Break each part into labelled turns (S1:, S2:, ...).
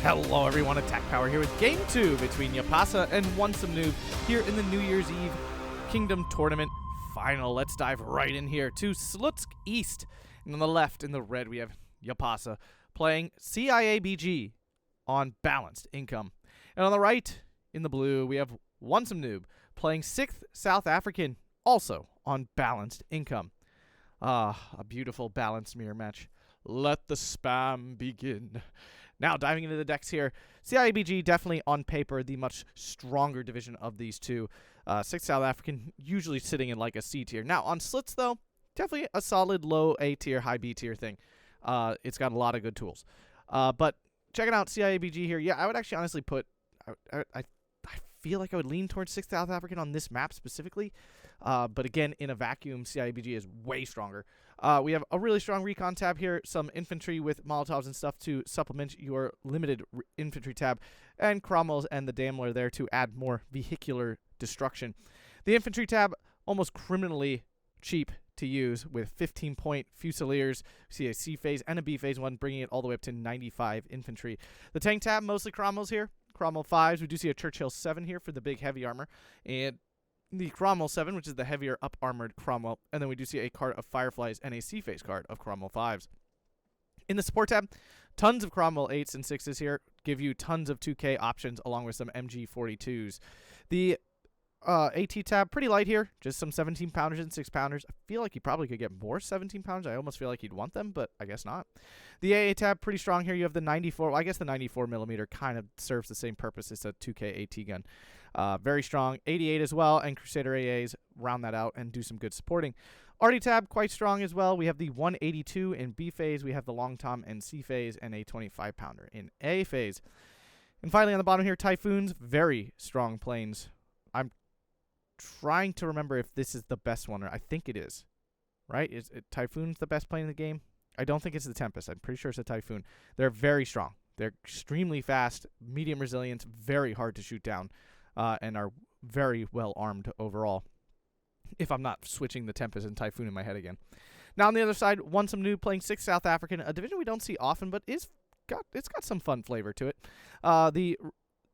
S1: Hello everyone, Atkpwr here with Game 2 between Jaapaasa and WantSomeNoob here in the New Year's Eve Kingdom Tournament Final. Let's dive right in here to Slutsk East. And on the left, in the red, we have Jaapaasa playing CIABG on balanced income. And on the right, in the blue, we have WantSomeNoob playing 6th South African, also on balanced income. Ah, a beautiful balanced mirror match. Let the spam begin. Now, diving into the decks here, CIABG definitely on paper the much stronger division of these two. 6th South African usually sitting in like a C tier. Now, on Slutsk, though, definitely a solid low A tier, high B tier thing. It's got a lot of good tools. But checking out CIABG here, yeah, I would actually honestly put... I feel like I would lean towards 6th South African on this map specifically. But again, in a vacuum, CIABG is way stronger. We have a really strong recon tab here, some infantry with Molotovs and stuff to supplement your limited infantry tab, and Cromwells and the Daimler there to add more vehicular destruction. The infantry tab, almost criminally cheap to use with 15-point Fusiliers. We see a C phase and a B phase one, bringing it all the way up to 95 infantry. The tank tab, mostly Cromwells here. Cromwell 5s. We do see a Churchill 7 here for the big heavy armor, and the Cromwell 7, which is the heavier up-armored Cromwell, and then we do see a card of Fireflies and a C-Phase card of Cromwell 5s. In the support tab, tons of Cromwell 8s and 6s here, give you tons of 2K options along with some MG42s. The AT tab, pretty light here, just some 17-pounders and 6-pounders. I feel like you probably could get more 17-pounders. I almost feel like you'd want them, but I guess not. The AA tab, pretty strong here. You have the 94, well, I guess the 94mm kind of serves the same purpose as a 2K AT gun. Very strong. 88 as well, and Crusader AAs round that out and do some good supporting. RD tab, quite strong as well. We have the 182 in B phase. We have the Long Tom in C phase, and a 25-pounder in A phase. And finally, on the bottom here, Typhoons, very strong planes. I'm trying to remember if this is the best one, or I think it is. Right? Is it Typhoon's the best plane in the game? I don't think it's the Tempest. I'm pretty sure it's a Typhoon. They're very strong. They're extremely fast, medium resilience, very hard to shoot down, and are very well armed overall. If I'm not switching the Tempest and Typhoon in my head again. Now on the other side, WantSomeNoob playing 6th South African, a division we don't see often, but it's got some fun flavor to it. The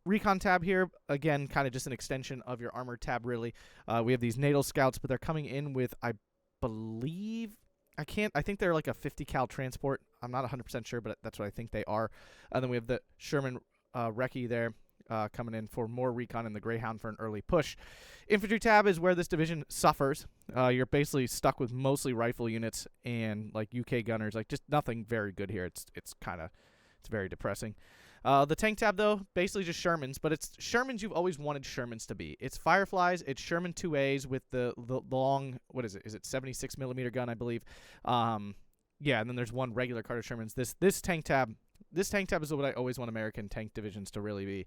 S1: Recon tab here, again, kind of just an extension of your armor tab, really. We have these Natal Scouts, but they're coming in with, I believe, I think they're like a 50 cal transport. I'm not 100% sure, but that's what I think they are. And then we have the Sherman Recce there coming in for more recon, and the Greyhound for an early push. Infantry tab is where this division suffers. You're basically stuck with mostly rifle units and like UK gunners, like just nothing very good here. It's very depressing. The tank tab, though, basically just Shermans, but it's Shermans you've always wanted Shermans to be. It's Fireflies, it's Sherman 2As with the long, what is it? Is it 76mm gun, I believe? Yeah, and then there's one regular card of Shermans. This tank tab is what I always want American tank divisions to really be.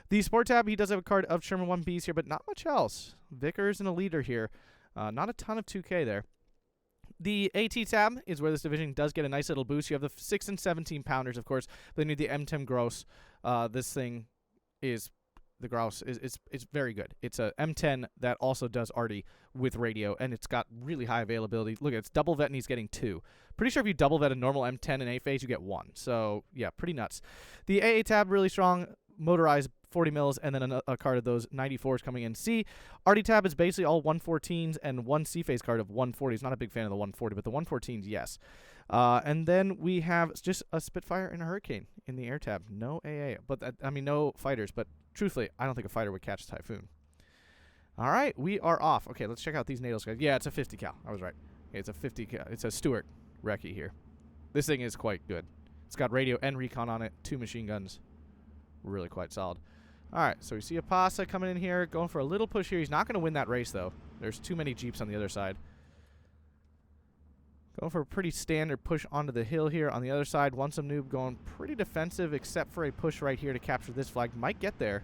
S1: The support tab, he does have a card of Sherman 1Bs here, but not much else. Vickers and a leader here. Not a ton of 2K there. The AT tab is where this division does get a nice little boost. You have the 6 and 17-pounders, of course. Then you have the M10 Gross. This thing is, the Gross, it's very good. It's a M10 that also does RD with radio, and it's got really high availability. Look, it's double vet, and he's getting 2. Pretty sure if you double vet a normal M10 in A phase, you get 1. So, yeah, pretty nuts. The AA tab, really strong. Motorized 40 mils, and then a card of those 94s coming in C. RD tab is basically all 114s and one C phase card of 140s. Not a big fan of the 140, but the 114s, yes. And then we have just a Spitfire and a Hurricane in the air tab. No AA, but no fighters. But truthfully, I don't think a fighter would catch a Typhoon. All right, we are off. Okay, let's check out these Natal guys. Yeah, it's a 50 cal. I was right. It's a 50 cal. It's a Stuart Recce here. This thing is quite good. It's got radio and recon on it. 2 machine guns. Really quite solid. All right, so we see Jaapaasa coming in here, going for a little push here. He's not going to win that race, though. There's too many Jeeps on the other side. Going for a pretty standard push onto the hill here. On the other side, WantSomeNoob going pretty defensive, except for a push right here to capture this flag. Might get there.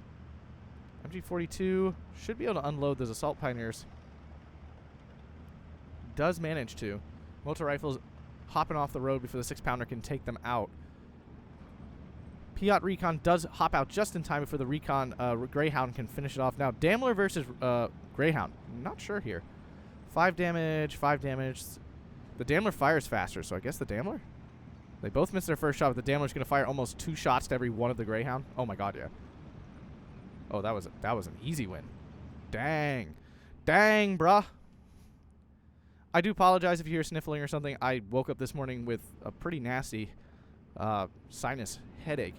S1: MG42 should be able to unload those Assault Pioneers. Does manage to. Motor rifles hopping off the road before the 6-pounder can take them out. Piat Recon does hop out just in time before the Recon Greyhound can finish it off. Now, Daimler versus Greyhound. Not sure here. 5 damage, 5 damage. The Daimler fires faster, so I guess the Daimler? They both missed their first shot, but the Daimler's going to fire almost 2 shots to every one of the Greyhound. Oh, my God, yeah. Oh, that was an easy win. Dang. Dang, bruh. I do apologize if you hear sniffling or something. I woke up this morning with a pretty nasty sinus headache,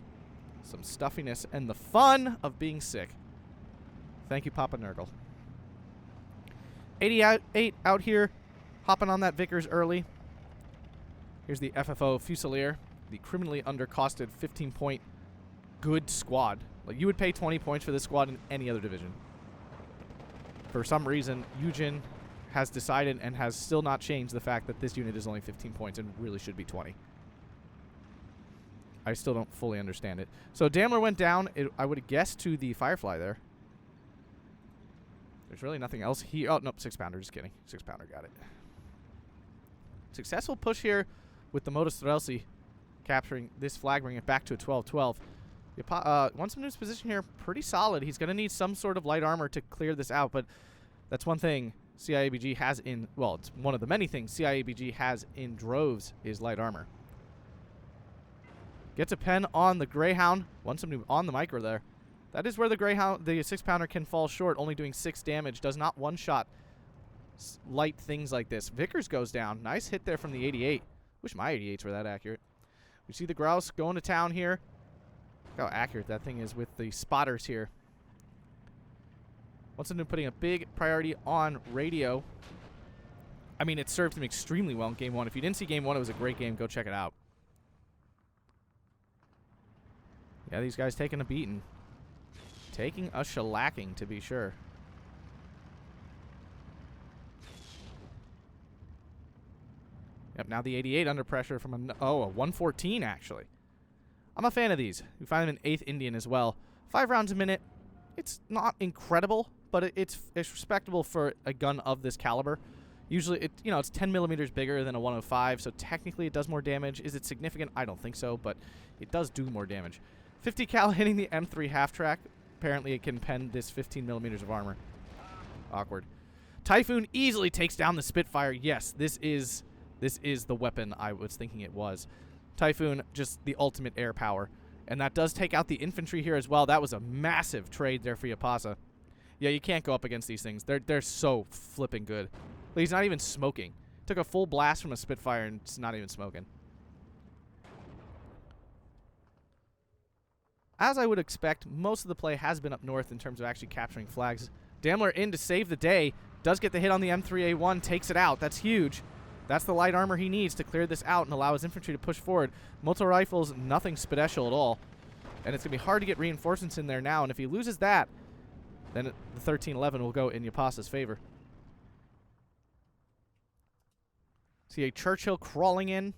S1: some stuffiness, and the fun of being sick. Thank you, Papa Nurgle. 88 out here, hopping on that Vickers early. Here's the FFO Fusilier, the criminally undercosted 15-point good squad. Like, you would pay 20 points for this squad in any other division. For some reason, Eugen has decided and has still not changed the fact that this unit is only 15 points and really should be 20. I still don't fully understand it. So Daimler went down, I would have guessed, to the Firefly there. There's really nothing else here. Oh, nope, 6-pounder, just kidding. 6-pounder, got it. Successful push here with the Motor Strelcy capturing this flag, bringing it back to a 12-12. WantSomeNoob's position here, pretty solid. He's going to need some sort of light armor to clear this out, but that's one thing CIABG has in, well, it's one of the many things CIABG has in droves is light armor. Gets a pen on the Greyhound. WantSomeNoob on the micro there. That is where the Greyhound, the 6-pounder, can fall short, only doing 6 damage. Does not one-shot light things like this. Vickers goes down. Nice hit there from the 88. Wish my 88s were that accurate. We see the Grouse going to town here. Look how accurate that thing is with the spotters here. WantSomeNoob putting a big priority on radio. I mean, it served him extremely well in Game 1. If you didn't see Game 1, it was a great game. Go check it out. Yeah, these guys taking a beating. Taking a shellacking, to be sure. Yep, now the 88 under pressure from a 114, actually. I'm a fan of these. We find them in 8th Indian as well. 5 rounds a minute. It's not incredible, but it's respectable for a gun of this caliber. Usually, it's 10 millimeters bigger than a 105, so technically it does more damage. Is it significant? I don't think so, but it does do more damage. 50 cal hitting the M3 half-track. Apparently it can pen this 15 millimeters of armor. Awkward. Typhoon easily takes down the Spitfire. Yes, this is the weapon I was thinking it was. Typhoon, just the ultimate air power. And that does take out the infantry here as well. That was a massive trade there for Jaapaasa. Yeah, you can't go up against these things. They're so flipping good. Like, he's not even smoking. Took a full blast from a Spitfire and it's not even smoking. As I would expect, most of the play has been up north in terms of actually capturing flags. Daimler in to save the day. Does get the hit on the M3A1. Takes it out. That's huge. That's the light armor he needs to clear this out and allow his infantry to push forward. Motor rifles, nothing special at all. And it's going to be hard to get reinforcements in there now. And if he loses that, then the 1311 will go in Jaapaasa's favor. See a Churchill crawling in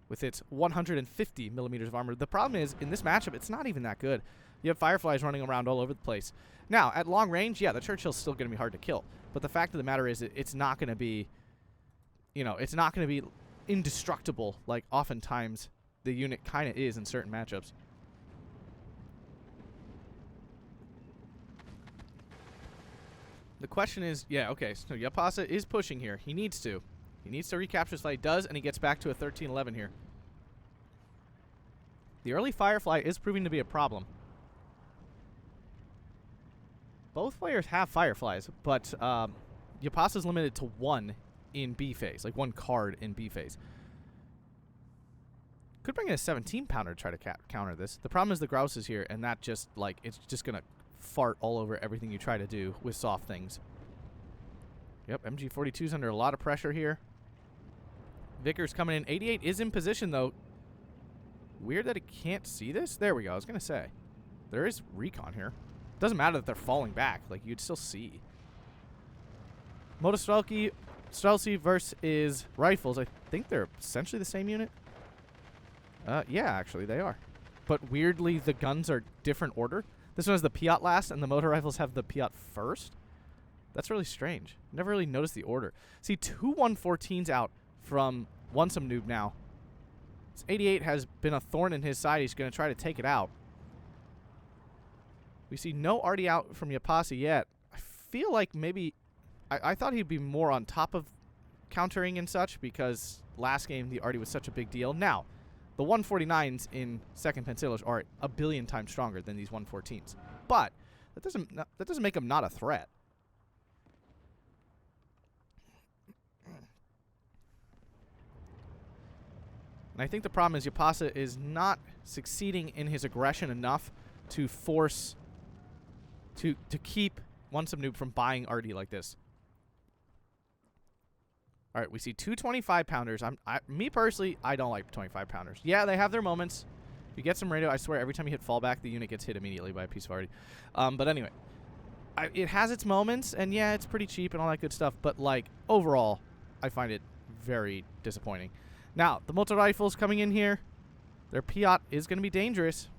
S1: with its 150 millimeters of armor. The problem is, in this matchup, it's not even that good. You have Fireflies running around all over the place. Now, at long range, yeah, the Churchill's still going to be hard to kill. But the fact of the matter is, it's not going to be, it's not going to be indestructible like oftentimes the unit kind of is in certain matchups. The question is, yeah, okay, so Jaapaasa is pushing here. He needs to. He needs to recapture this fight. He does, and he gets back to a 13-11 here. The early Firefly is proving to be a problem. Both players have Fireflies, but Jaapaasa's limited to 1 in B phase, like 1 card in B phase. Could bring in a 17-pounder to try to counter this. The problem is the Grouse is here, and that just, like, it's just going to fart all over everything you try to do with soft things. Yep, MG42's under a lot of pressure here. Vickers coming in. 88 is in position, though. Weird that it can't see this. There we go. I was going to say. There is recon here. Doesn't matter that they're falling back. Like, you'd still see. Motor Strelcy versus rifles. I think they're essentially the same unit. Yeah, actually, they are. But weirdly, the guns are different order. This one has the Piat last, and the motor rifles have the Piat first. That's really strange. Never really noticed the order. See, 2 114s out from WantSomeNoob now. This 88 has been a thorn in his side. He's going to try to take it out. We see no arty out from Jaapaasa yet. I feel like maybe... I thought he'd be more on top of countering and such because last game the arty was such a big deal. Now, The 149s in 2nd Pensailers are a billion times stronger than these 114s. But that doesn't make them not a threat. And I think the problem is Jaapaasa is not succeeding in his aggression enough to force to keep WantSomeNoob from buying RD like this. All right, we see two 25-pounders. Me personally, I don't like 25-pounders. Yeah, they have their moments. If you get some radio, I swear, every time you hit fallback, the unit gets hit immediately by a piece of RD. But anyway, it has its moments, and yeah, it's pretty cheap and all that good stuff. But, like, overall, I find it very disappointing. Now, the multi-rifles coming in here, their Piat is going to be dangerous.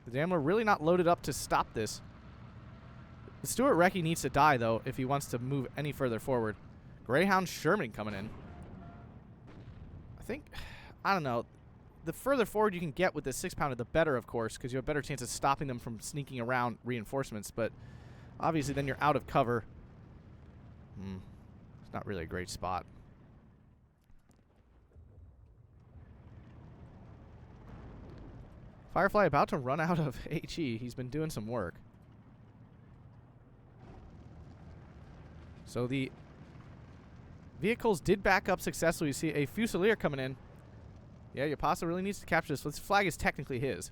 S1: The Daimler really not loaded up to stop this. The Stuart Recce needs to die, though, if he wants to move any further forward. Greyhound Sherman coming in. I don't know. The further forward you can get with this 6-pounder, the better, of course, because you have a better chance of stopping them from sneaking around reinforcements. But obviously, then you're out of cover. It's not really a great spot. Firefly about to run out of HE. He's been doing some work. So the vehicles did back up successfully. You see a Fusilier coming in. Yeah, Jaapaasa really needs to capture this. This flag is technically his.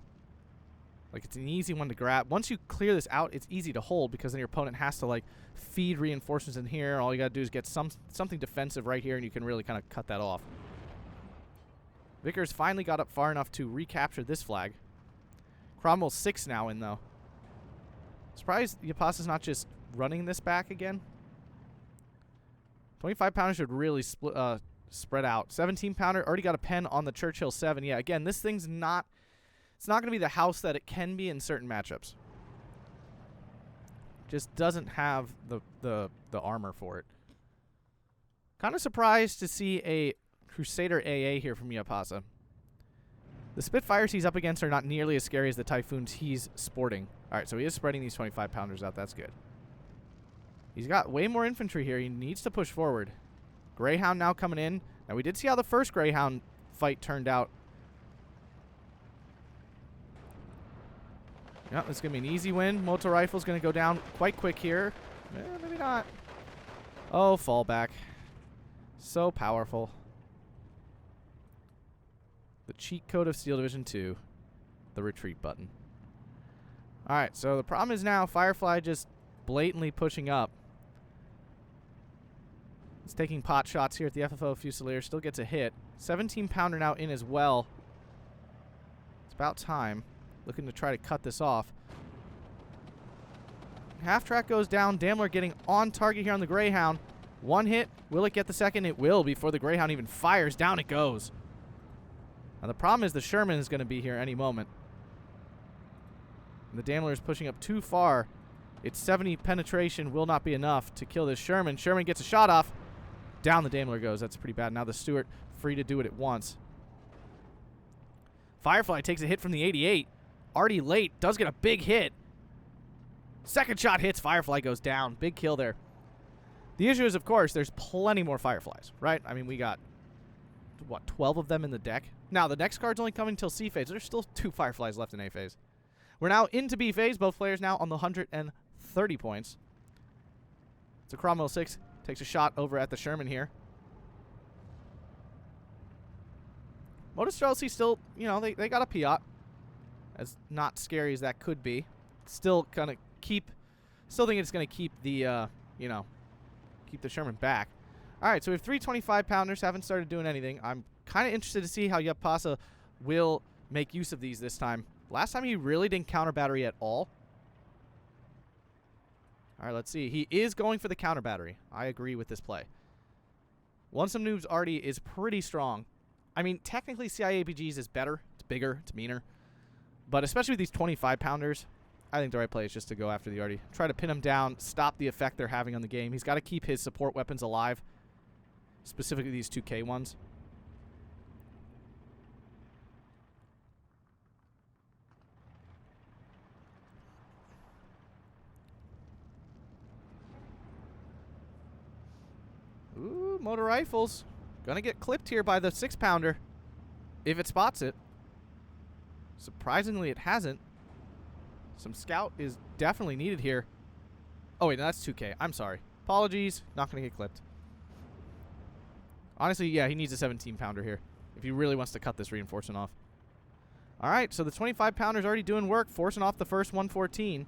S1: Like, it's an easy one to grab. Once you clear this out, it's easy to hold because then your opponent has to, like, feed reinforcements in here. All you got to do is get something defensive right here, and you can really kind of cut that off. Vickers finally got up far enough to recapture this flag. Cromwell's 6 now in, though. Surprised Jaapaasa's not just running this back again. 25-pounder should really spread out. 17-pounder already got a pen on the Churchill 7. Yeah, again, this thing's not... It's not going to be the house that it can be in certain matchups. Just doesn't have the armor for it. Kind of surprised to see a Crusader AA here from Jaapaasa. The Spitfires he's up against are not nearly as scary as the Typhoons he's sporting. All right, so he is spreading these 25-pounders out. That's good. He's got way more infantry here. He needs to push forward. Greyhound now coming in. Now, we did see how the first Greyhound fight turned out. Yep, it's going to be an easy win. Multi-rifle's going to go down quite quick here. Maybe not. Oh, fallback. So powerful. The cheat code of Steel Division 2. The retreat button. Alright, so the problem is now Firefly just blatantly pushing up. It's taking pot shots here at the FFO Fusilier. Still gets a hit. 17-pounder now in as well. It's about time. Looking to try to cut this off. Half track goes down. Daimler getting on target here on the Greyhound. One hit. Will it get the second? It will before the Greyhound even fires. Down it goes. Now the problem is the Sherman is going to be here any moment. And the Daimler is pushing up too far. Its 70 penetration will not be enough to kill this Sherman. Sherman gets a shot off. Down the Daimler goes. That's pretty bad. Now the Stuart free to do it at once. Firefly takes a hit from the 88. Already late. Does get a big hit. Second shot hits. Firefly goes down. Big kill there. The issue is, of course, there's plenty more Fireflies, right? I mean, we got, what, 12 of them in the deck? Now, the next card's only coming until C phase. There's still 2 Fireflies left in A phase. We're now into B phase. Both players now on the 130 points. So Cromwell 6 takes a shot over at the Sherman here. Motostrelsi still, you know, they got a Piat. As not scary as that could be. Still gonna still think it's gonna keep the, you know, keep the Sherman back. All right, so we have 3 25-pounders. Haven't started doing anything. I'm kind of interested to see how Jaapaasa will make use of these this time. Last time he really didn't counter battery at all. All right, let's see. He is going for the counter battery. I agree with this play. WantSomeNoob's already is pretty strong. I mean, technically CIABG's is better. It's bigger. It's meaner. But especially with these 25-pounders, I think the right play is just to go after the RD. Try to pin him down, stop the effect they're having on the game. He's got to keep his support weapons alive, specifically these 2K ones. Ooh, motor rifles. Gonna get clipped here by the 6-pounder. If it spots it. Surprisingly, it hasn't. Some scout is definitely needed here. Oh, wait, no, that's 2K. I'm sorry. Apologies. Not going to get clipped. Honestly, yeah, he needs a 17-pounder here if he really wants to cut this reinforcement off. All right, so the 25-pounder's already doing work, forcing off the first 114.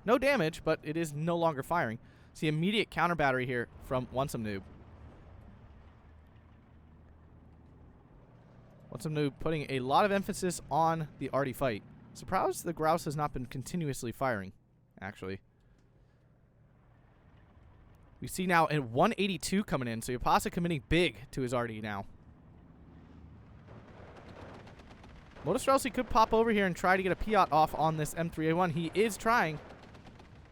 S1: No damage, but it is no longer firing. See, immediate counter battery here from WantSomeNoob. WantSomeNoob putting a lot of emphasis on the arty fight. Surprised the grouse has not been continuously firing, actually. We see now a 182 coming in, so Jaapaasa committing big to his arty now. Motostrelsi could pop over here and try to get a Piat off on this M3A1. He is trying.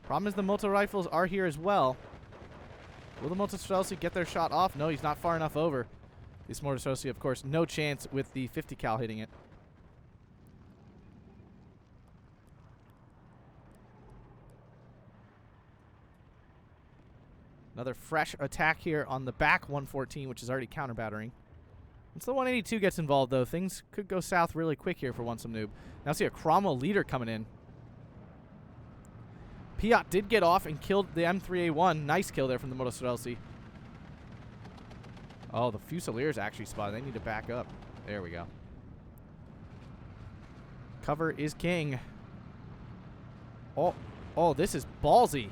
S1: Problem is the motor rifles are here as well. Will the Motostrelsi get their shot off? No, he's not far enough over. This Motostrelsi, of course, no chance with the 50 cal hitting it. Another fresh attack here on the back 114, which is already counter battering. Once the 182 gets involved, though, things could go south really quick here for WantSomeNoob. Now see a Cromwell leader coming in. Piat did get off and killed the M3A1. Nice kill there from the Motostrelsi. Oh, the Fusiliers actually spotted. They need to back up. There we go. Cover is king. Oh, this is ballsy.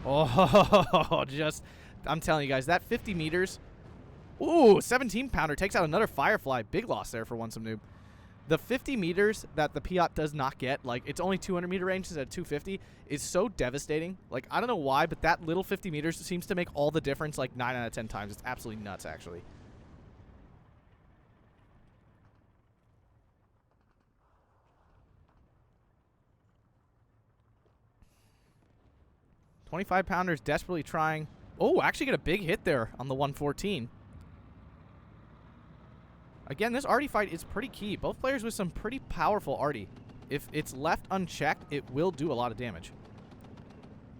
S1: Oh, I'm telling you guys, that 50 meters. Ooh, 17-pounder takes out another Firefly. Big loss there for WantSomeNoob. The 50 meters that the Piat does not get, like, it's only 200-meter range instead of 250, is so devastating. Like, I don't know why, but that little 50 meters seems to make all the difference, like, 9 out of 10 times. It's absolutely nuts, actually. $25-pounders desperately trying. Oh, actually get a big hit there on the 114. Again, this arty fight is pretty key. Both players with some pretty powerful arty. If it's left unchecked, it will do a lot of damage.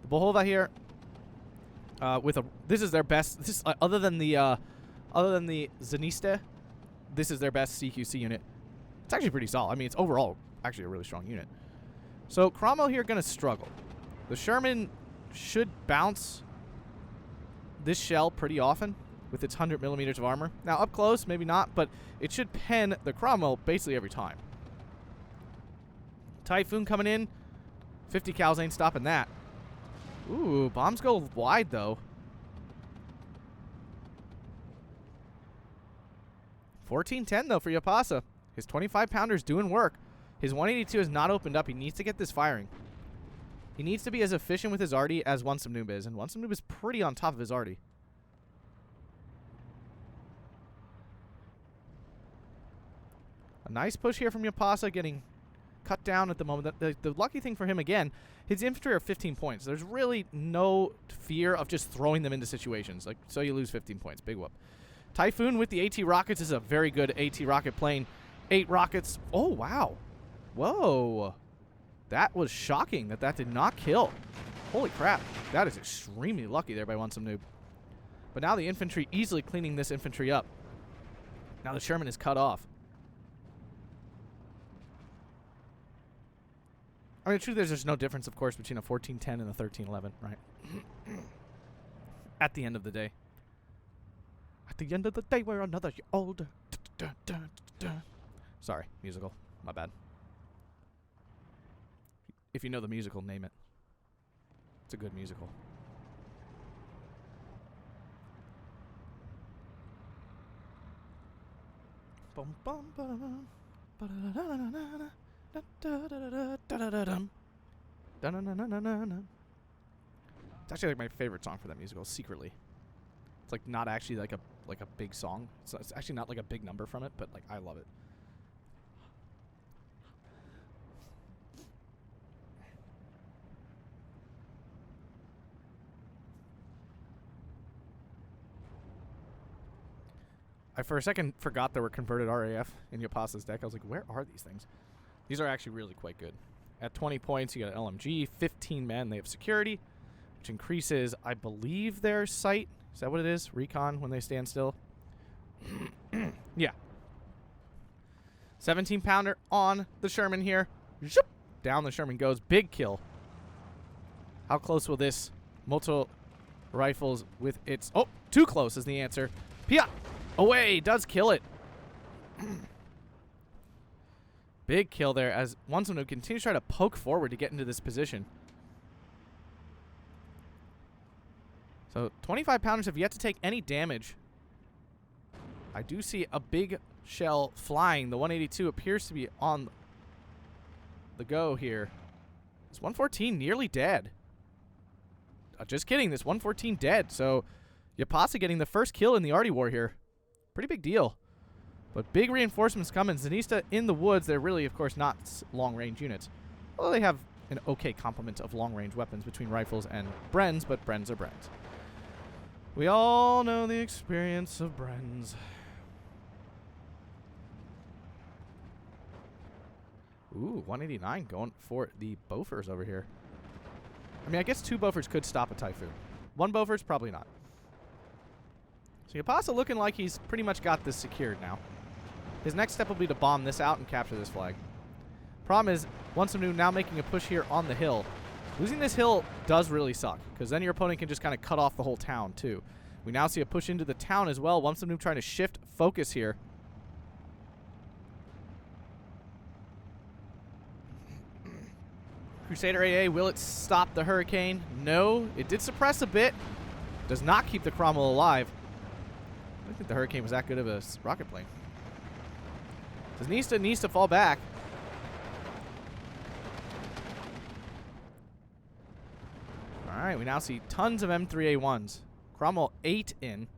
S1: The Bohova here, this is their best. This other than the Zeniste, this is their best CQC unit. It's actually pretty solid. I mean, it's overall actually a really strong unit. So Cromwell here gonna struggle. The Sherman should bounce this shell pretty often with its 100 millimeters of armor. Now, up close, maybe not, but it should pen the Cromwell basically every time. Typhoon coming in. 50 cals ain't stopping that. Ooh, bombs go wide, though. 14-10, though, for Jaapaasa. His 25-pounder's doing work. His 182 has not opened up. He needs to get this firing. He needs to be as efficient with his arty as WantSomeNoob is, and WantSomeNoob is pretty on top of his arty. A nice push here from Jaapaasa, getting cut down at the moment. The lucky thing for him, again, his infantry are 15 points. There's really no fear of just throwing them into situations. Like, so you lose 15 points. Big whoop. Typhoon with the AT rockets is a very good AT rocket plane. 8 rockets. Oh, wow. Whoa. That was shocking that did not kill. Holy crap. That is extremely lucky there by WantSomeNoob. But now the infantry easily cleaning this infantry up. Now the Sherman is cut off. I mean, the truth is there's no difference, of course, between a 14-10 and a 13-11, right? At the end of the day. At the end of the day, we're another year older. Sorry, musical. My bad. If you know the musical, name it. It's a good musical. Bum bum bum. It's actually like my favorite song for that musical, secretly. It's like not actually like a big song. It's actually not like a big number from it, but like I love it. I for a second forgot there were converted RAF in Jaapaasa's deck. I was like, where are these things? These are actually really quite good. At 20 points, you got an LMG, 15 men. They have security, which increases, I believe, their sight. Is that what it is? Recon when they stand still? Yeah. 17-pounder on the Sherman here. Zoop! Down the Sherman goes. Big kill. How close will this multi-rifles with its... Oh, too close is the answer. Pia! Away! Does kill it. Big kill there as WantSomeNoob continues to try to poke forward to get into this position. So 25-pounders have yet to take any damage. I do see a big shell flying. The 182 appears to be on the go here. This 114 nearly dead. Just kidding. This 114 dead. So Jaapaasa getting the first kill in the Artie War here. Pretty big deal. But big reinforcements coming. Zanista in the woods. They're really, of course, not long-range units. Although they have an okay complement of long-range weapons between rifles and Brens, but Brens are Brens. We all know the experience of Brens. Ooh, 189 going for the Bofors over here. I mean, I guess 2 Bofors could stop a Typhoon. 1 Bofors, probably not. So Jaapaasa looking like he's pretty much got this secured now. His next step will be to bomb this out and capture this flag. Problem is, WantSomeNoob now making a push here on the hill. Losing this hill does really suck, because then your opponent can just kind of cut off the whole town, too. We now see a push into the town as well. WantSomeNoob trying to shift focus here. Crusader AA, will it stop the Hurricane? No. It did suppress a bit. Does not keep the Cromwell alive. I don't think the Hurricane was that good of a rocket plane. Zanista needs to fall back. Alright, we now see tons of M3A1s. Cromwell 8 in.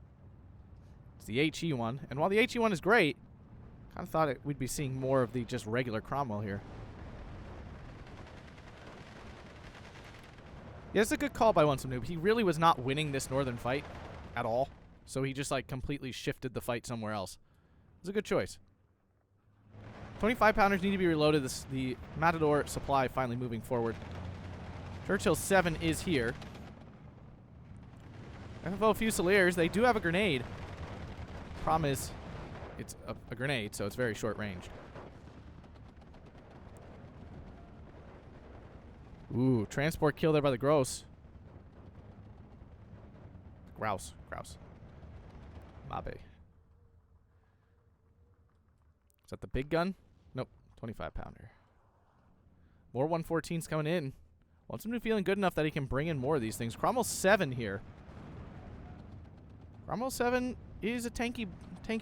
S1: It's the HE one. And while the HE one is great, kind of thought we'd be seeing more of the just regular Cromwell here. Yeah, it's a good call by WantSomeNoob. He really was not winning this northern fight at all. So he just like completely shifted the fight somewhere else. It was a good choice. 25-pounders need to be reloaded. The Matador supply finally moving forward. Churchill 7 is here. FFO Fusiliers, they do have a grenade. Problem is, it's a grenade, so it's very short range. Ooh, transport kill there by the Grouse. Grouse. Mabe. Is that the big gun? Nope, 25-pounder. More 114s coming in. WantSomeNoob feeling good enough that he can bring in more of these things. Cromwell 7 here. Cromwell 7 is a tanky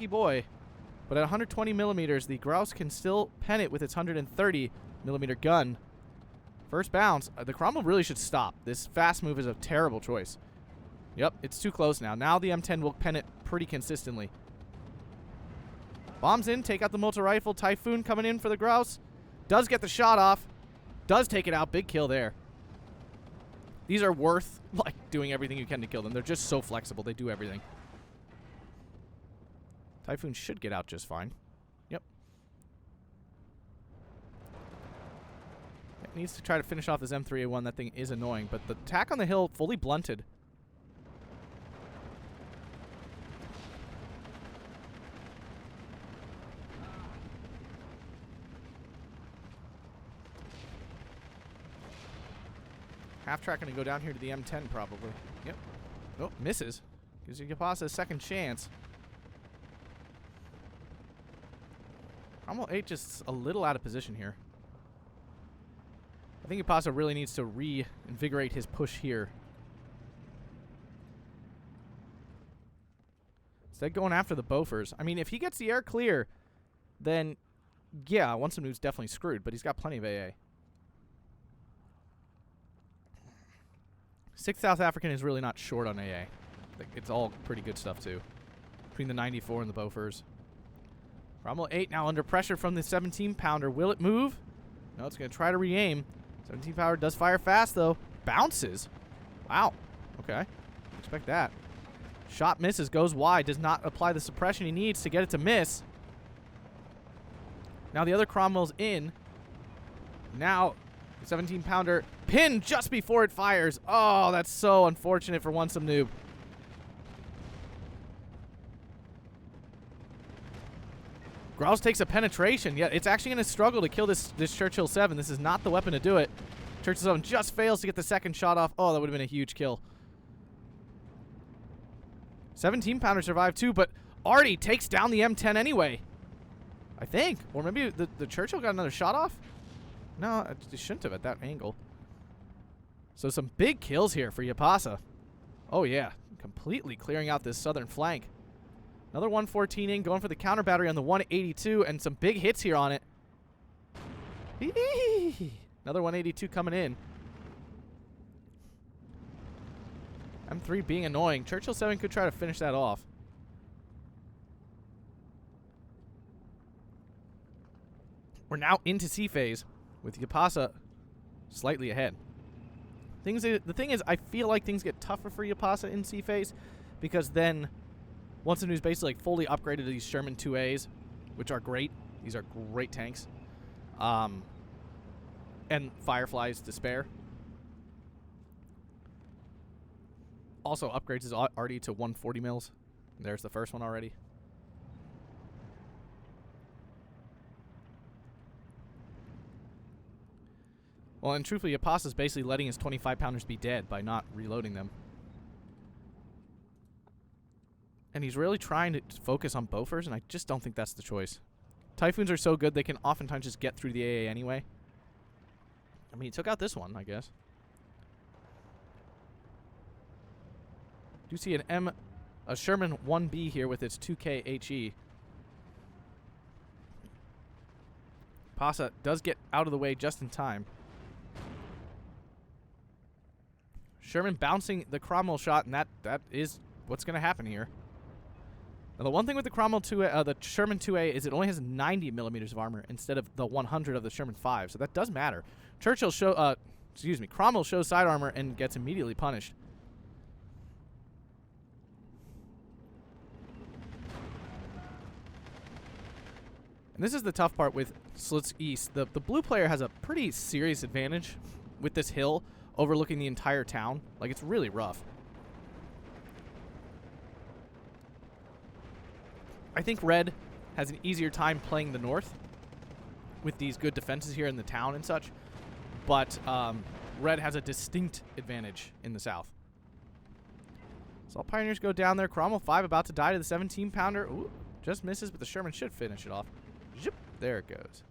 S1: boy. But at 120 millimeters, the Grouse can still pen it with its 130 millimeter gun. First bounce. The Cromwell really should stop. This fast move is a terrible choice. Yep, it's too close now. Now the M10 will pen it pretty consistently. Bombs in, take out the multi-rifle. Typhoon coming in for the Grouse. Does get the shot off. Does take it out. Big kill there. These are worth, like, doing everything you can to kill them. They're just so flexible. They do everything. Typhoon should get out just fine. Yep. It needs to try to finish off this M3A1. That thing is annoying. But the attack on the hill fully blunted. Half track going to go down here to the M10 probably. Yep. Oh, misses. Gives Jaapaasa a second chance. Cromwell 8 just a little out of position here. I think Jaapaasa really needs to reinvigorate his push here. Instead going after the Bofors. I mean, if he gets the air clear, then yeah, WantSomeNoob's definitely screwed, but he's got plenty of AA. 6th South African is really not short on AA. It's all pretty good stuff, too. Between the 94 and the Bofors. Cromwell 8 now under pressure from the 17-pounder. Will it move? No, it's going to try to re-aim. 17-pounder does fire fast, though. Bounces. Wow. Okay. Expect that. Shot misses. Goes wide. Does not apply the suppression he needs to get it to miss. Now the other Cromwell's in. Now... 17-pounder pinned just before it fires. Oh, that's so unfortunate for WantSomeNoob. Growls takes a penetration. Yeah, it's actually going to struggle to kill this Churchill 7. This is not the weapon to do it. Churchill 7 just fails to get the second shot off. Oh, that would have been a huge kill. 17-pounder survived too, but Artie takes down the M10 anyway. I think. Or maybe the Churchill got another shot off? No, it shouldn't have at that angle. So some big kills here for Jaapaasa. Oh, yeah. Completely clearing out this southern flank. Another 114 in, going for the counter battery on the 182, and some big hits here on it. Another 182 coming in. M3 being annoying. Churchill 7 could try to finish that off. We're now into C phase with Jaapaasa slightly ahead. The thing is, I feel like things get tougher for Jaapaasa in C phase because then WantSomeNoob's basically like fully upgraded to these Sherman 2As, which are great. These are great tanks. And Fireflies to spare. Also upgrades his Artie to 140 mils. There's the first one already. Well, and truthfully, Jaapaasa's basically letting his 25-pounders be dead by not reloading them. And he's really trying to focus on Bofors, and I just don't think that's the choice. Typhoons are so good, they can oftentimes just get through the AA anyway. I mean, he took out this one, I guess. Do see a Sherman 1B here with its 2K HE. Jaapaasa does get out of the way just in time. Sherman bouncing the Cromwell shot, and that is what's going to happen here. Now, the one thing with the the Sherman 2A is it only has 90 millimeters of armor instead of the 100 of the Sherman 5, so that does matter. Cromwell shows side armor and gets immediately punished. And this is the tough part with Slutsk East. The blue player has a pretty serious advantage with this hill overlooking the entire town. Like, it's really rough. I think red has an easier time playing the north with these good defenses here in the town and such. But red has a distinct advantage in the south. So all Pioneers go down there. Cromwell 5 about to die to the 17-pounder. Ooh, just misses, but the Sherman should finish it off. Zip, there it goes.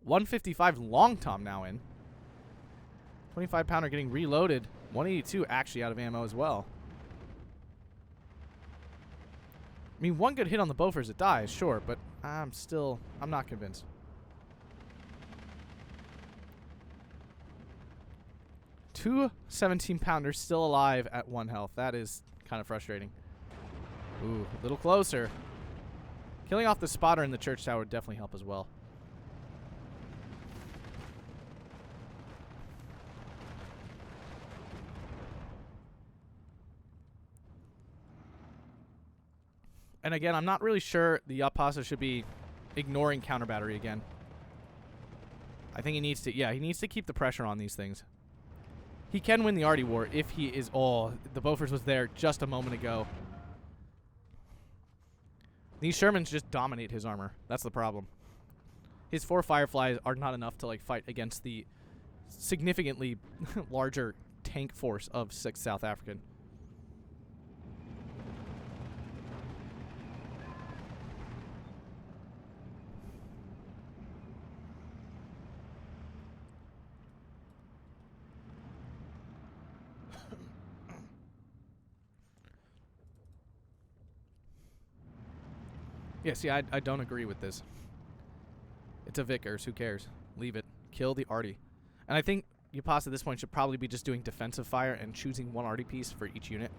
S1: 155 Long Tom now in. 25-pounder getting reloaded. 182 actually out of ammo as well. I mean, one good hit on the Bofors, it dies, sure, but I'm not convinced. Two 17-pounders still alive at 1 health. That is kind of frustrating. Ooh, a little closer. Killing off the spotter in the church tower would definitely help as well. And again, I'm not really sure the Jaapaasa should be ignoring counter battery again. I think he needs to keep the pressure on these things. He can win the Artie war if he is... Oh, the Bofors was there just a moment ago. These Shermans just dominate his armor. That's the problem. His 4 Fireflies are not enough to like fight against the significantly larger tank force of 6th South African. Yeah, see, I don't agree with this. It's a Vickers. Who cares? Leave it. Kill the Artie. And I think Jaapaasa at this point should probably be just doing defensive fire and choosing 1 Artie piece for each unit.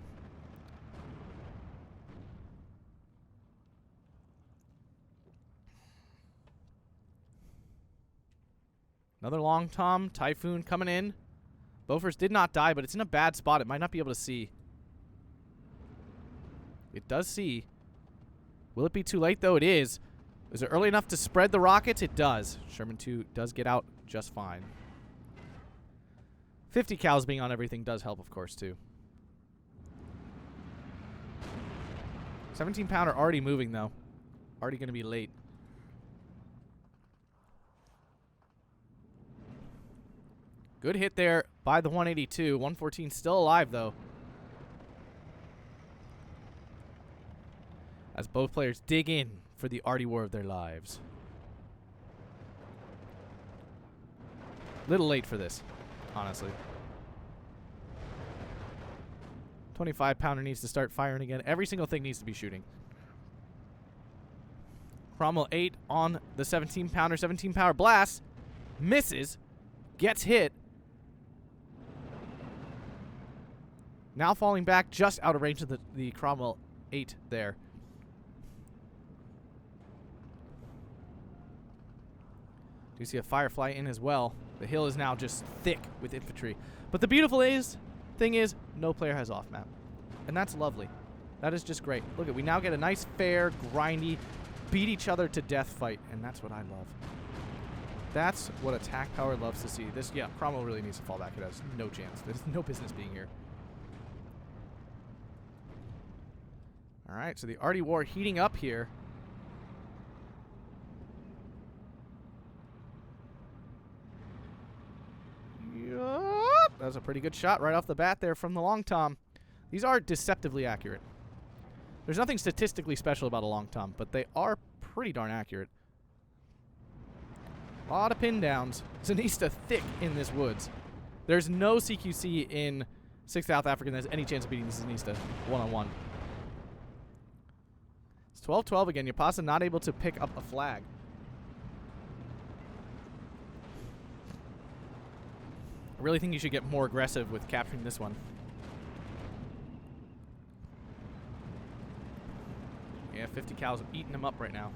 S1: Another Long Tom. Typhoon coming in. Bofors did not die, but it's in a bad spot. It might not be able to see. It does see. Will it be too late, though? It is. Is it early enough to spread the rockets? It does. Sherman 2 does get out just fine. 50 cows being on everything does help, of course, too. 17 pounder already moving, though. Already going to be late. Good hit there by the 182. 114 still alive, though. As both players dig in for the arty war of their lives. Little late for this, honestly. 25 pounder needs to start firing again. Every single thing needs to be shooting. Cromwell 8 on the 17 pounder. 17 pounder blast. Misses. Gets hit. Now falling back just out of range of the Cromwell 8 there. Do you see a Firefly in as well? The hill is now just thick with infantry. But the beautiful thing is, no player has off map. And that's lovely. That is just great. Look we now get a nice, fair, grindy, beat each other to death fight. And that's what I love. That's what Atkpwr loves to see. This, yeah, Cromwell really needs to fall back. It has no chance. There's no business being here. Alright, so the arty war heating up here. That was a pretty good shot right off the bat there from the Long Tom. These are deceptively accurate. There's nothing statistically special about a Long Tom, but they are pretty darn accurate. A lot of pin downs. Zanista thick in this woods. There's no CQC in 6th South African that has any chance of beating Zanista one-on-one. It's 12-12 again. Jaapaasa not able to pick up a flag. I really think you should get more aggressive with capturing this one. Yeah, 50 cows are eating him up right now.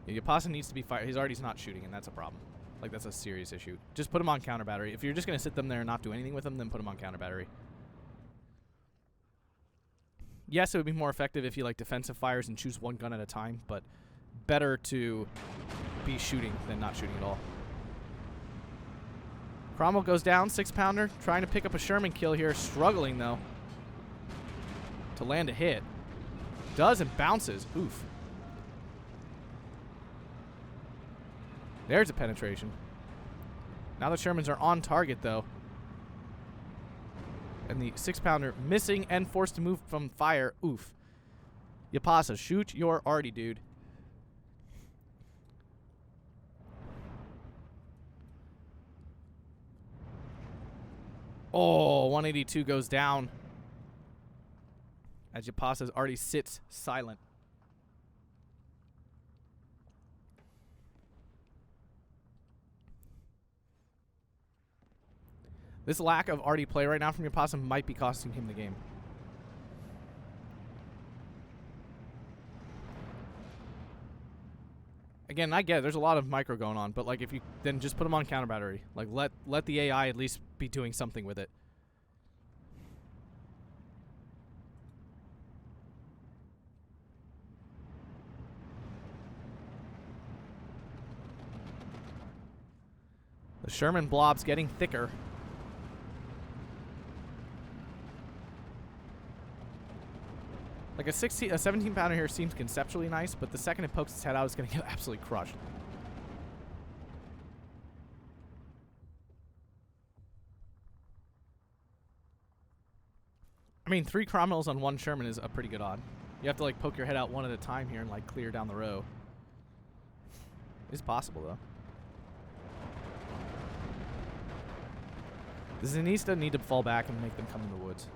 S1: Yeah, Jaapaasa needs to be fired. His arty's not shooting, and that's a problem. Like, that's a serious issue. Just put him on counter battery. If you're just going to sit them there and not do anything with them, then put him on counter battery. Yes, it would be more effective if you like defensive fires and choose one gun at a time, but better to be shooting than not shooting at all. Cromwell goes down, 6 pounder, trying to pick up a Sherman kill here, struggling though to land a hit. Does and bounces. Oof. There's a penetration. Now the Shermans are on target though. And the 6 pounder missing and forced to move from fire. Oof. Jaapaasa, shoot your arty, dude. Oh, 182 goes down as Jaapaasa's arty sits silent. This lack of arty play right now from Jaapaasa might be costing him the game. Again, I get it. There's a lot of micro going on, but like if you then just put them on counter battery. Like let the AI at least be doing something with it. The Sherman blob's getting thicker. Like a 17 pounder here seems conceptually nice, but the second it pokes its head out, it's going to get absolutely crushed. I mean, 3 Cromwells on 1 Sherman is a pretty good odd. You have to like poke your head out one at a time here and like clear down the row. It's possible though. The Zanista need to fall back and make them come in the woods.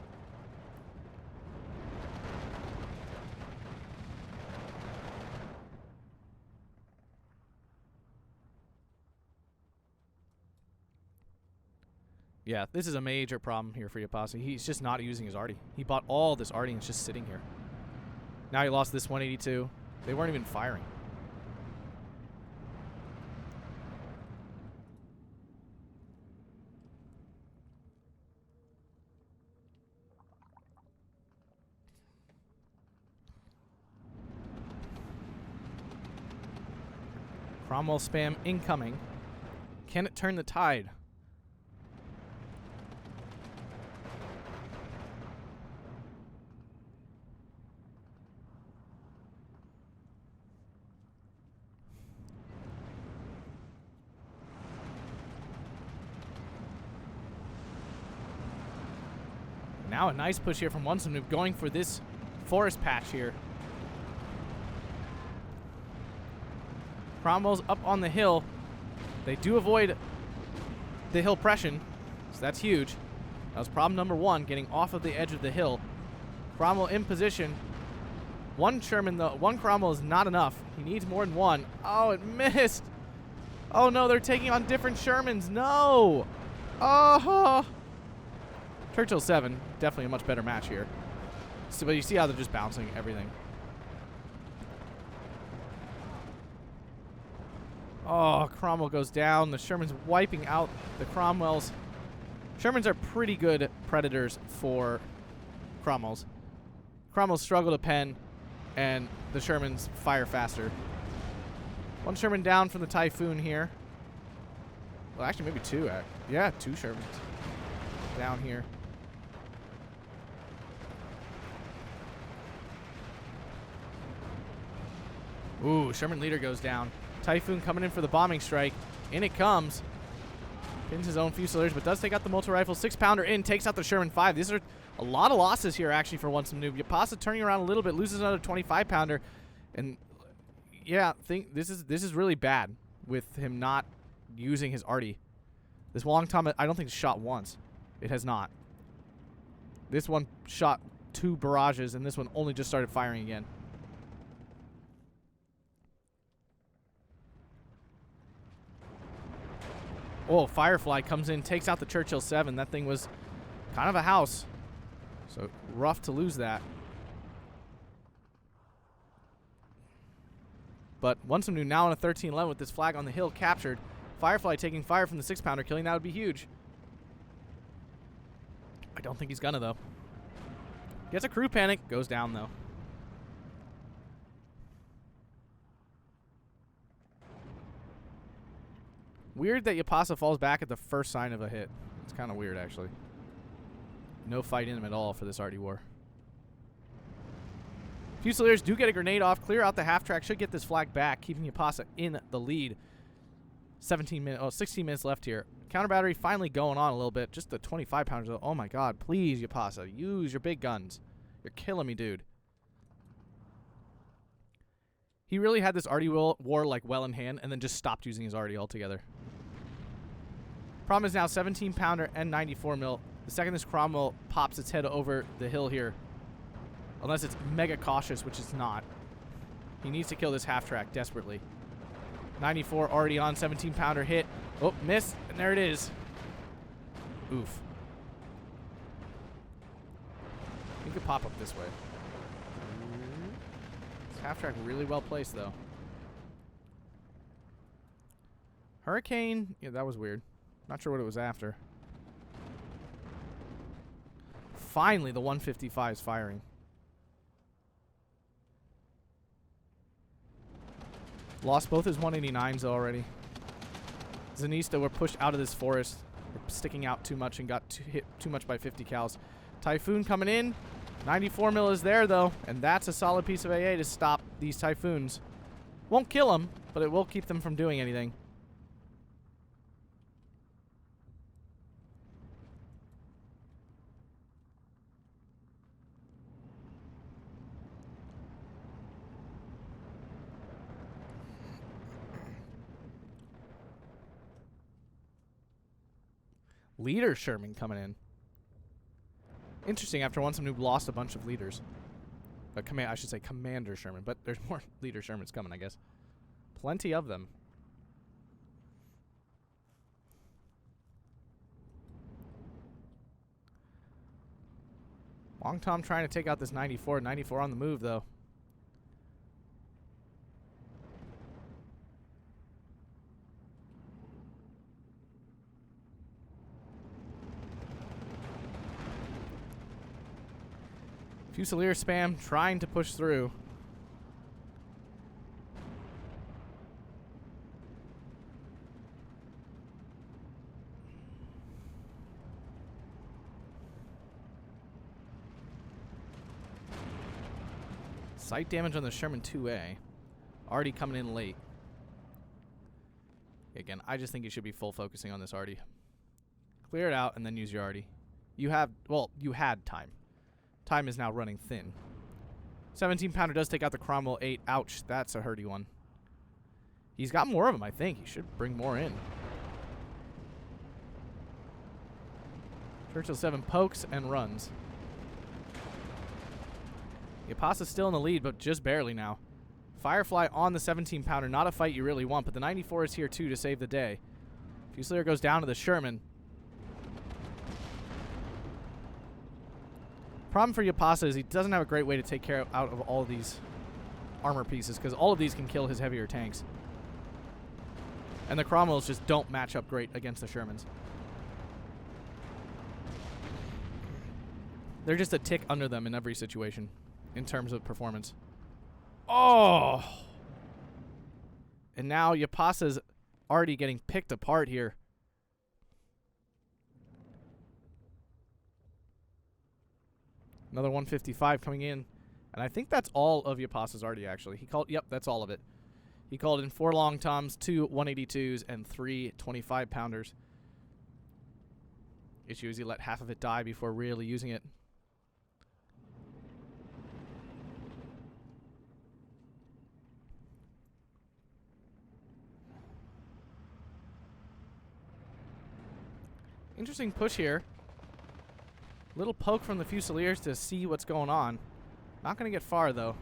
S1: Yeah, this is a major problem here for Jaapaasa. He's just not using his arty. He bought all this arty and it's just sitting here. Now he lost this 182. They weren't even firing. Cromwell spam incoming. Can it turn the tide? Now a nice push here from WantSomeNoob, going for this forest patch here. Cromwell's up on the hill. They do avoid the hill pression, so that's huge. That was problem number one, getting off of the edge of the hill. Cromwell in position. One Sherman, though. One Cromwell is not enough. He needs more than one. Oh, it missed. Oh, no, they're taking on different Shermans. No. Oh. Churchill 7, definitely a much better match here. So, but you see how they're just bouncing everything. Oh, Cromwell goes down. The Sherman's wiping out the Cromwells. Shermans are pretty good predators for Cromwells. Cromwells struggle to pen, and the Shermans fire faster. One Sherman down from the Typhoon here. Well, actually, maybe two. Yeah, two Shermans down here. Ooh, Sherman leader goes down. Typhoon coming in for the bombing strike. In it comes. Pins his own Fusiliers, but does take out the multi-rifle. 6-pounder in, takes out the Sherman 5. These are a lot of losses here, actually, for WantSomeNoob. Jaapaasa turning around a little bit, loses another 25-pounder. And, yeah, this is really bad with him not using his arty. This Long Tom, I don't think it's shot once. It has not. This one shot 2 barrages, and this one only just started firing again. Oh, Firefly comes in, takes out the Churchill 7. That thing was kind of a house. So rough to lose that. But WantSomeNoob now on a 13-11 with this flag on the hill captured. Firefly taking fire from the 6-pounder, killing. That would be huge. I don't think he's gonna, though. Gets a crew panic, goes down, though. Weird that Jaapaasa falls back at the first sign of a hit. It's kind of weird, actually. No fight in him at all for this RD war. Fusiliers do get a grenade off, clear out the half-track, should get this flag back, keeping Jaapaasa in the lead. 16 minutes left here. Counter battery finally going on a little bit. Just the 25-pounders, though. Oh, my God. Please, Jaapaasa, use your big guns. You're killing me, dude. He really had this RD war like well in hand and then just stopped using his RD altogether. Problem is now 17-pounder and 94 mil. The second this Cromwell pops its head over the hill here, unless it's mega cautious, which it's not, he needs to kill this half-track desperately. 94 already on, 17-pounder hit. Oh, missed, and there it is. Oof. He could pop up this way. This half-track really well placed, though. Hurricane, yeah, that was weird. Not sure what it was after. Finally, the 155 is firing. Lost both his 189s already. Zanista were pushed out of this forest. Were sticking out too much and got hit too much by 50 cals. Typhoon coming in. 94 mil is there, though. And that's a solid piece of AA to stop these Typhoons. Won't kill them, but it will keep them from doing anything. Leader Sherman coming in. Interesting, after WantSomeNoob lost a bunch of leaders. I should say Commander Sherman, but there's more Leader Shermans coming, I guess. Plenty of them. Long Tom trying to take out this 94. 94 on the move, though. Fusilier spam trying to push through. Sight damage on the Sherman 2A. Already coming in late. Again, I just think you should be full focusing on this Arty. Clear it out and then use your Arty. You have, well, you had time. Time is now running thin. 17 pounder does take out the Cromwell 8. Ouch, that's a hurty one. He's got more of them, I think. He should bring more in. Churchill 7 pokes and runs. Jaapaasa's still in the lead, but just barely now. Firefly on the 17 pounder, not a fight you really want, but the 94 is here too to save the day. Fusilier goes down to the Sherman. Problem for Jaapaasa is he doesn't have a great way to take care out of all of these armor pieces, because all of these can kill his heavier tanks. And the Cromwells just don't match up great against the Shermans. They're just a tick under them in every situation in terms of performance. Oh! And now Jaapaasa's already getting picked apart here. Another 155 coming in. And I think that's all of Jaapaasa's already, actually. He called, yep, that's all of it. He called in 4 long toms, 2 182s, and 3 25 pounders. Issue is he let half of it die before really using it. Interesting push here. Little poke from the Fusiliers to see what's going on. Not going to get far, though.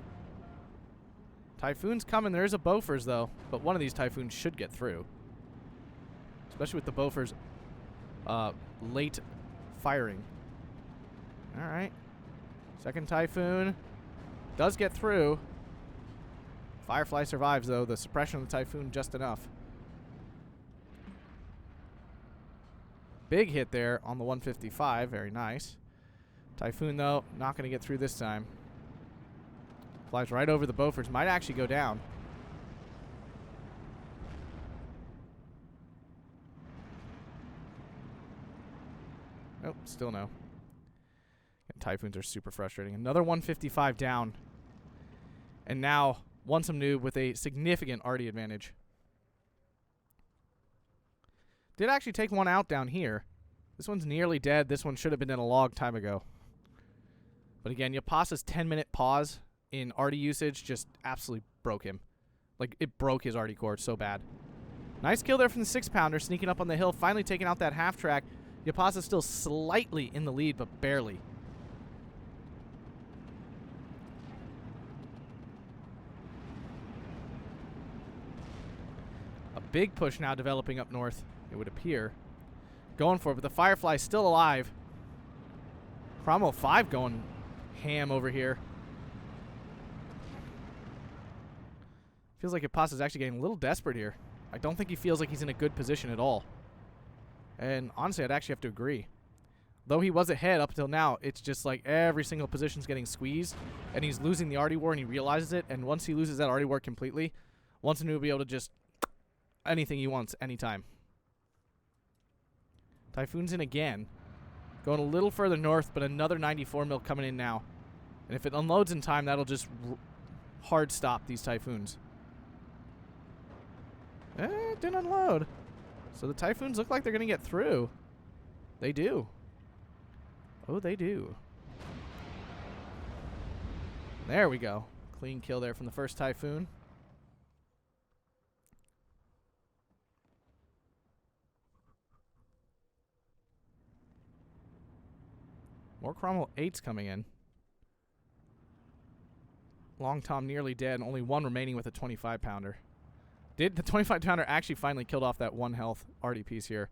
S1: Typhoon's coming. There is a Bofors, though. But one of these Typhoons should get through. Especially with the Bofors late firing. Alright. Second Typhoon does get through. Firefly survives, though. The suppression of the Typhoon just enough. Big hit there on the 155. Very nice. Typhoon, though, not going to get through this time. Flies right over the Bofors. Might actually go down. Nope, still no. And Typhoons are super frustrating. Another 155 down. And now, WantSomeNoob with a significant arty advantage. Did actually take one out down here. This one's nearly dead. This one should have been in a log time ago. But again, Jaapaasa's 10-minute pause in arty usage just absolutely broke him. Like, it broke his arty core so bad. Nice kill there from the 6-pounder, sneaking up on the hill, finally taking out that half-track. Jaapaasa's still slightly in the lead, but barely. A big push now developing up north, it would appear. Going for it, but the Firefly's still alive. Cromwell 5 going ham over here. Feels like Jaapaasa's actually getting a little desperate here. I don't think he feels like he's in a good position at all. And honestly, I'd actually have to agree. Though he was ahead up until now, it's just like every single position's getting squeezed, and he's losing the arty war, and he realizes it, and once he loses that arty war completely, WantSomeNoob will be able to just anything he wants, anytime. Typhoon's in again. Going a little further north, but another 94 mil coming in now. And if it unloads in time, that'll just hard stop these Typhoons. It didn't unload. So the Typhoons look like they're going to get through. They do. Oh, they do. There we go. Clean kill there from the first Typhoon. More Cromwell 8s coming in. Long Tom nearly dead, and only one remaining with a 25-pounder. Did the 25-pounder actually finally killed off that 1 health arty piece here?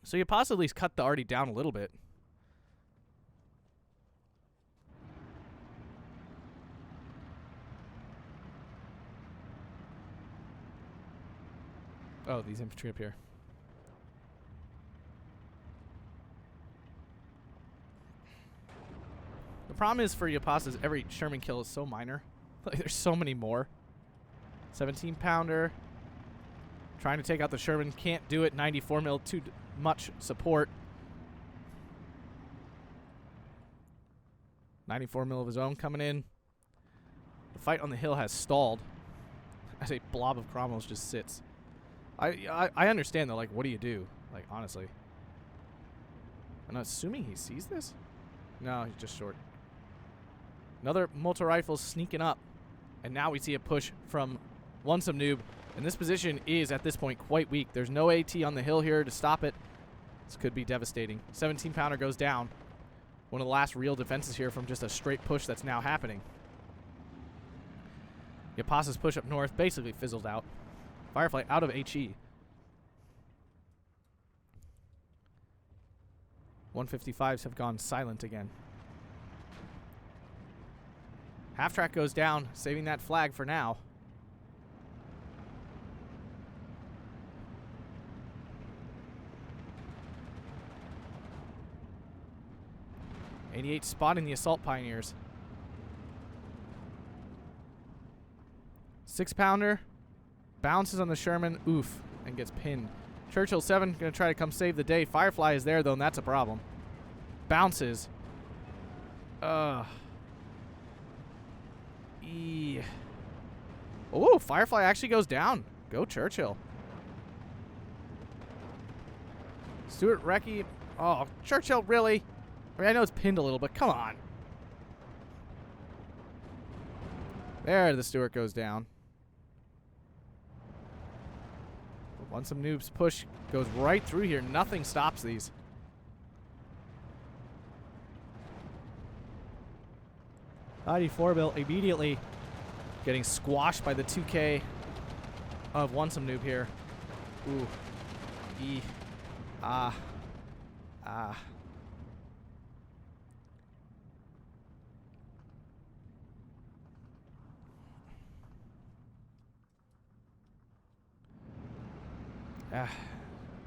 S1: So you possibly cut the arty down a little bit. Oh, these infantry up here. The problem is for Jaapaasa is every Sherman kill is so minor. Like, there's so many more. 17-pounder. Trying to take out the Sherman. Can't do it. 94 mil. Too much support. 94 mil of his own coming in. The fight on the hill has stalled as a blob of Cromwells just sits. I understand, though. Like, what do you do? Like, honestly. I'm assuming he sees this? No, he's just short. Another multi-rifle sneaking up. And now we see a push from WantSomeNoob. And this position is, at this point, quite weak. There's no AT on the hill here to stop it. This could be devastating. 17-pounder goes down. One of the last real defenses here from just a straight push that's now happening. Jaapaasa's push up north basically fizzled out. Firefly out of HE. 155s have gone silent again. Half track goes down, saving that flag for now. '88 spotting the assault pioneers. 6-pounder bounces on the Sherman, oof, and gets pinned. Churchill 7 gonna try to come save the day. Firefly is there though, and that's a problem. Bounces. Oh, Firefly actually goes down. Go Churchill. Stuart Recce. Oh, Churchill, really? I mean, I know it's pinned a little, but come on. There, the Stuart goes down. WantSomeNoob's push goes right through here. Nothing stops these. '94 Bill immediately getting squashed by the 2K of WantSomeNoob here. Ooh.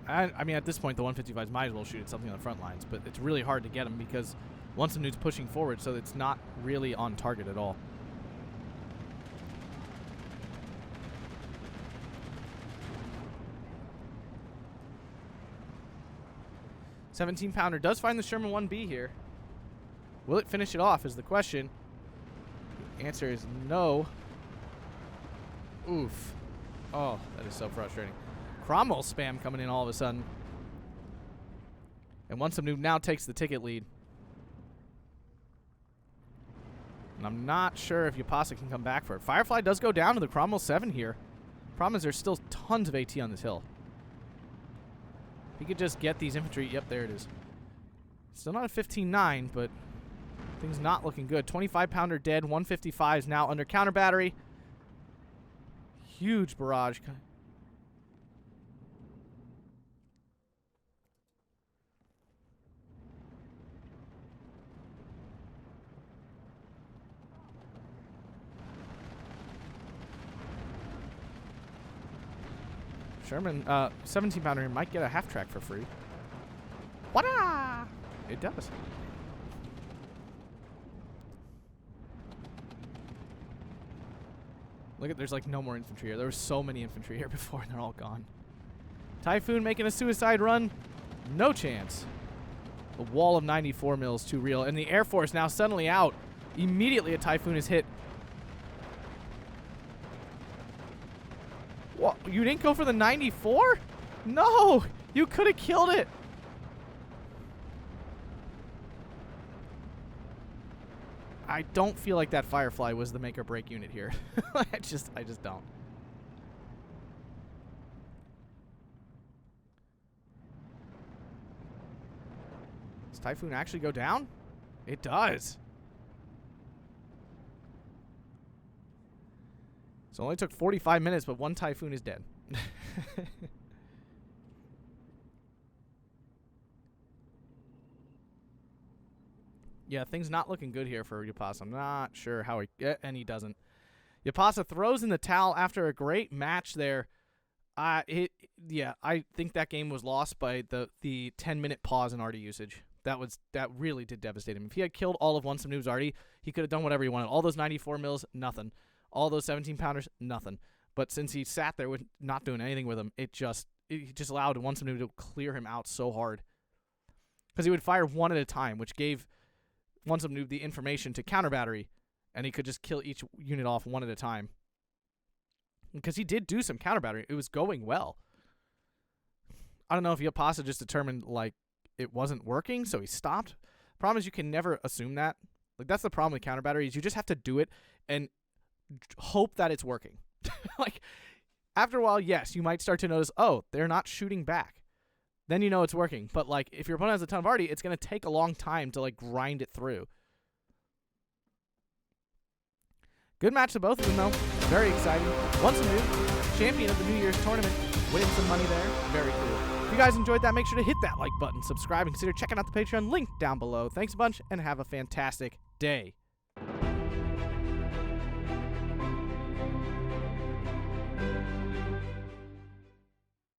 S1: I mean, at this point, the 155s might as well shoot at something on the front lines, but it's really hard to get them because WantSomeNoob's pushing forward, so it's not really on target at all. $17-pounder does find the Sherman 1B here. Will it finish it off is the question. The answer is no. Oof. Oh, that is so frustrating. Cromwell spam coming in all of a sudden. And WantSomeNoob now takes the ticket lead. And I'm not sure if Jaapaasa can come back for it. Firefly does go down to the Cromwell 7 here. Problem is there's still tons of AT on this hill. He could just get these infantry. Yep, there it is. Still not a 15-9, but things not looking good. 25-pounder dead. 155 is now under counter battery. Huge barrage. Sherman, 17-pounder might get a half track for free. Wada! It does. Look at, there's like no more infantry here. There was so many infantry here before and they're all gone. Typhoon making a suicide run. No chance. The wall of 94 mils too real. And the Air Force now suddenly out. Immediately a Typhoon is hit. What? You didn't go for the 94? No! You could have killed it! I don't feel like that Firefly was the make or break unit here. I just don't. Does Typhoon actually go down? It does. So it only took 45 minutes, but one Typhoon is dead. Yeah, things not looking good here for Jaapaasa. I'm not sure how he... and he doesn't. Jaapaasa throws in the towel after a great match there. Yeah, I think that game was lost by the 10-minute pause in arty usage. That really did devastate him. If he had killed all of WantSomeNoob's arty, he could have done whatever he wanted. All those 94 mils, nothing. All those 17-pounders, nothing. But since he sat there with not doing anything with them, it just allowed WantSomeNoob to clear him out so hard. Because he would fire one at a time, which gave WantSomeNoob the information to counter battery, and he could just kill each unit off one at a time. Because he did do some counter battery. It was going well. I don't know if Jaapaasa just determined, like, it wasn't working, so he stopped. Problem is you can never assume that. Like, that's the problem with counter batteries. You just have to do it and hope that it's working. Like, after a while, yes, you might start to notice, oh, they're not shooting back. Then you know it's working. But, like, if your opponent has a ton of arty, it's going to take a long time to, like, grind it through. Good match to both of them, though. Very exciting. WantSomeNoob, champion of the New Year's tournament, winning some money there. Very cool. If you guys enjoyed that, make sure to hit that like button, subscribe, and consider checking out the Patreon link down below. Thanks a bunch, and have a fantastic day.